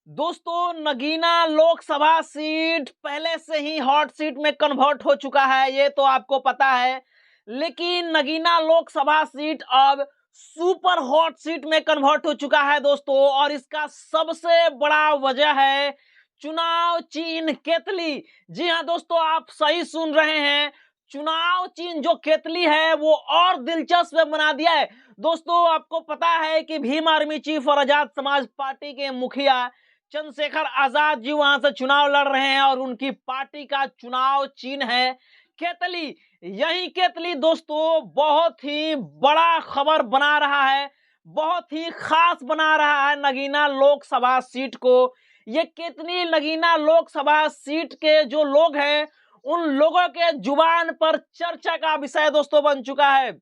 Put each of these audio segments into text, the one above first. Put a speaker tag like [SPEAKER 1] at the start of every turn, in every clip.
[SPEAKER 1] दोस्तों नगीना लोकसभा सीट पहले से ही हॉट सीट में कन्वर्ट हो चुका है, ये तो आपको पता है। लेकिन नगीना लोकसभा सीट अब सुपर हॉट सीट में कन्वर्ट हो चुका है दोस्तों, और इसका सबसे बड़ा वजह है चुनाव चिन्ह केतली। जी हाँ दोस्तों, आप सही सुन रहे हैं। चुनाव चिन्ह जो केतली है वो और दिलचस्प बना दिया है। दोस्तों आपको पता है कि भीम आर्मी चीफ और आजाद समाज पार्टी के मुखिया चंद्रशेखर आजाद जी वहां से चुनाव लड़ रहे हैं और उनकी पार्टी का चुनाव चिन्ह है केतली। यही केतली दोस्तों बहुत ही बड़ा खबर बना रहा है, बहुत ही खास बना रहा है नगीना लोकसभा सीट को। ये केतली नगीना लोकसभा सीट के जो लोग हैं उन लोगों के जुबान पर चर्चा का विषय दोस्तों बन चुका है।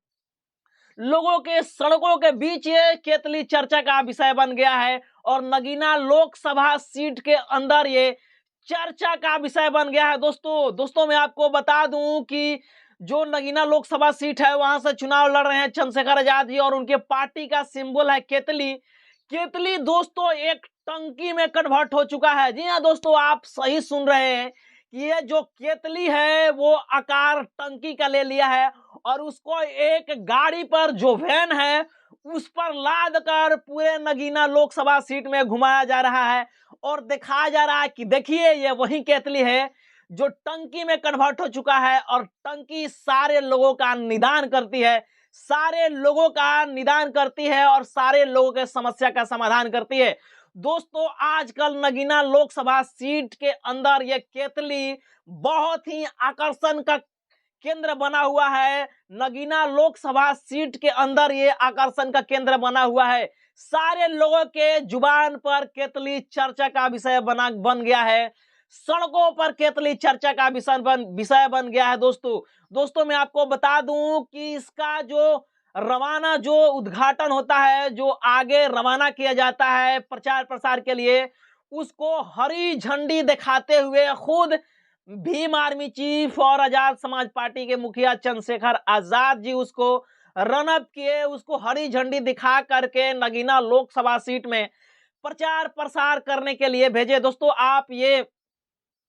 [SPEAKER 1] लोगों के सड़कों के बीच ये केतली चर्चा का विषय बन गया है और नगीना लोकसभा सीट के अंदर ये चर्चा का विषय बन गया है दोस्तों मैं आपको बता दूं कि जो नगीना लोकसभा सीट है वहां से चुनाव लड़ रहे हैं चंद्रशेखर आजाद जी और उनके पार्टी का सिंबल है केतली। केतली दोस्तों एक टंकी में कन्वर्ट हो चुका है। जी हाँ दोस्तों, आप सही सुन रहे हैं कि ये जो केतली है वो आकार टंकी का ले लिया है और उसको एक गाड़ी पर जो वैन है उस पर लाद कर पूरे नगीना लोकसभा सीट में घुमाया जा रहा है और दिखाया जा रहा है कि देखिए ये वही केतली है जो टंकी में कन्वर्ट हो चुका है और टंकी सारे लोगों का निदान करती है, सारे लोगों का निदान करती है और सारे लोगों के समस्या का समाधान करती है। दोस्तों आजकल नगीना लोकसभा सीट के अंदर ये केतली बहुत ही आकर्षण का केंद्र बना हुआ है। नगीना लोकसभा सीट के अंदर ये आकर्षण का केंद्र बना हुआ है। सारे लोगों के जुबान पर केतली चर्चा का विषय बन गया है। सड़कों पर केतली चर्चा का विषय बन गया है दोस्तों मैं आपको बता दूं कि इसका जो रवाना जो उद्घाटन होता है, जो आगे रवाना किया जाता है प्रचार प्रसार के लिए, उसको हरी झंडी दिखाते हुए खुद भीम आर्मी चीफ और आजाद समाज पार्टी के मुखिया चंद्रशेखर आजाद जी उसको रनअप किए, उसको हरी झंडी दिखा करके नगीना लोकसभा सीट में प्रचार प्रसार करने के लिए भेजे। दोस्तों आप ये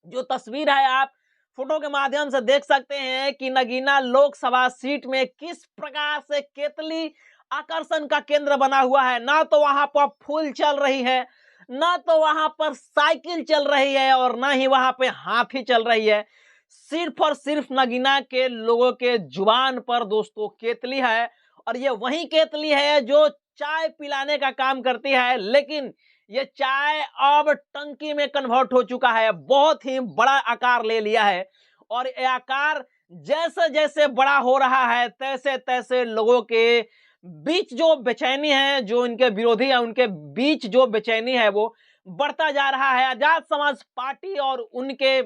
[SPEAKER 1] जो तस्वीर है आप फोटो के माध्यम से देख सकते हैं कि नगीना लोकसभा सीट में किस प्रकार से केतली आकर्षण का केंद्र बना हुआ है। ना तो वहां पर फूल चल रही है, ना तो वहां पर साइकिल चल रही है और ना ही वहां पे हाथी चल रही है। सिर्फ और सिर्फ नगीना के लोगों के जुबान पर दोस्तों केतली है और ये वही केतली है जो चाय पिलाने का काम करती है। लेकिन ये चाय अब टंकी में कन्वर्ट हो चुका है, बहुत ही बड़ा आकार ले लिया है और ये आकार जैसे जैसे बड़ा हो रहा है तैसे तैसे लोगों के बीच जो बेचैनी है, जो इनके विरोधी है उनके बीच जो बेचैनी है वो बढ़ता जा रहा है। आजाद समाज पार्टी और उनके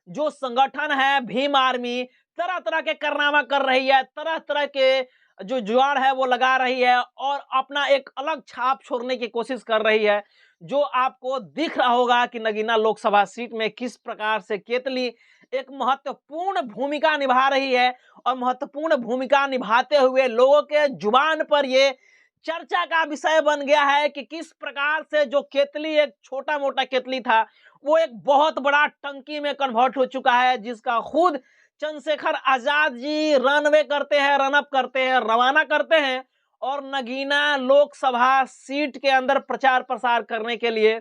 [SPEAKER 1] जो संगठन है भीम आर्मी तरह तरह के कारनामा कर रही है, तरह तरह के जो जुगाड़ है वो लगा रही है और अपना एक अलग छाप छोड़ने की कोशिश कर रही है। जो आपको दिख रहा होगा कि नगीना लोकसभा सीट में किस प्रकार से केतली एक महत्वपूर्ण भूमिका निभा रही है और महत्वपूर्ण भूमिका निभाते हुए लोगों के जुबान पर ये चर्चा का विषय बन गया है कि किस प्रकार से जो केतली एक छोटा मोटा केतली था वो एक बहुत बड़ा टंकी में कन्वर्ट हो चुका है, जिसका खुद चंद्रशेखर आजाद जी रनवे करते हैं, रनअप करते हैं, रवाना करते हैं और नगीना लोकसभा सीट के अंदर प्रचार प्रसार करने के लिए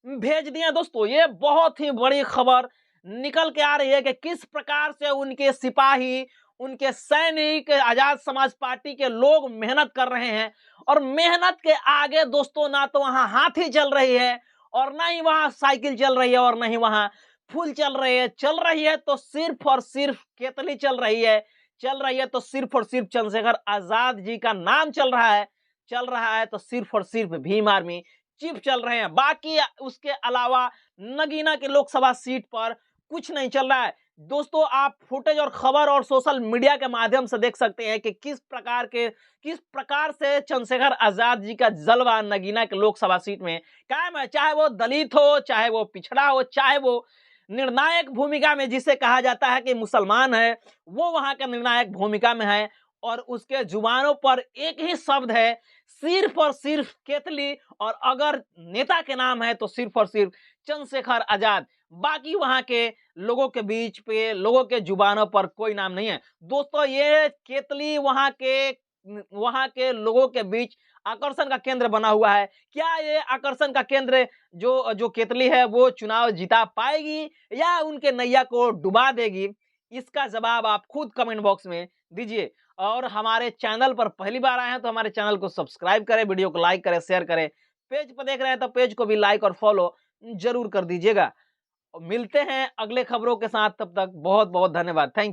[SPEAKER 1] भेज दिया। दोस्तों ये बहुत ही बड़ी खबर निकल के आ रही है कि किस प्रकार से उनके सिपाही, उनके सैनिक, आजाद समाज पार्टी के लोग मेहनत कर रहे हैं और मेहनत के आगे दोस्तों ना तो वहां हाथी चल रही है और ना ही वहां साइकिल चल रही है और ना ही वहां फूल चल रही है तो सिर्फ और सिर्फ केतली चल रही है तो सिर्फ और सिर्फ चंद्रशेखर आजाद जी का नाम चल रहा है तो सिर्फ और सिर्फ भीम आर्मी चीफ चल रहे हैं। बाकी उसके अलावा नगीना के लोकसभा सीट पर कुछ नहीं चल रहा है। दोस्तों आप फुटेज और खबर और सोशल मीडिया के माध्यम से देख सकते हैं कि किस प्रकार से चंद्रशेखर आजाद जी का जलवा नगीना के लोकसभा सीट में कायम है। चाहे वो दलित हो, चाहे वो पिछड़ा हो, चाहे वो निर्णायक भूमिका में जिसे कहा जाता है कि मुसलमान है, वो वहां का निर्णायक भूमिका में है और उसके जुबानों पर एक ही शब्द है, सिर्फ और सिर्फ केतली, और अगर नेता के नाम है तो सिर्फ और सिर्फ चंद्रशेखर आजाद। बाकी वहां के लोगों के बीच पे, लोगों के जुबानों पर कोई नाम नहीं है। दोस्तों, ये केतली वहां के लोगों के बीच आकर्षण का केंद्र बना हुआ है। क्या ये आकर्षण का केंद्र जो जो केतली है वो चुनाव जिता पाएगी या उनके नैया को डुबा देगी? इसका जवाब आप खुद कमेंट बॉक्स में दीजिए। और हमारे चैनल पर पहली बार आए हैं तो हमारे चैनल को सब्सक्राइब करें, वीडियो को लाइक करें, शेयर करें। पेज पर देख रहे हैं तो पेज को भी लाइक और फॉलो जरूर कर दीजिएगा। मिलते हैं अगले खबरों के साथ, तब तक बहुत बहुत धन्यवाद। Thank you.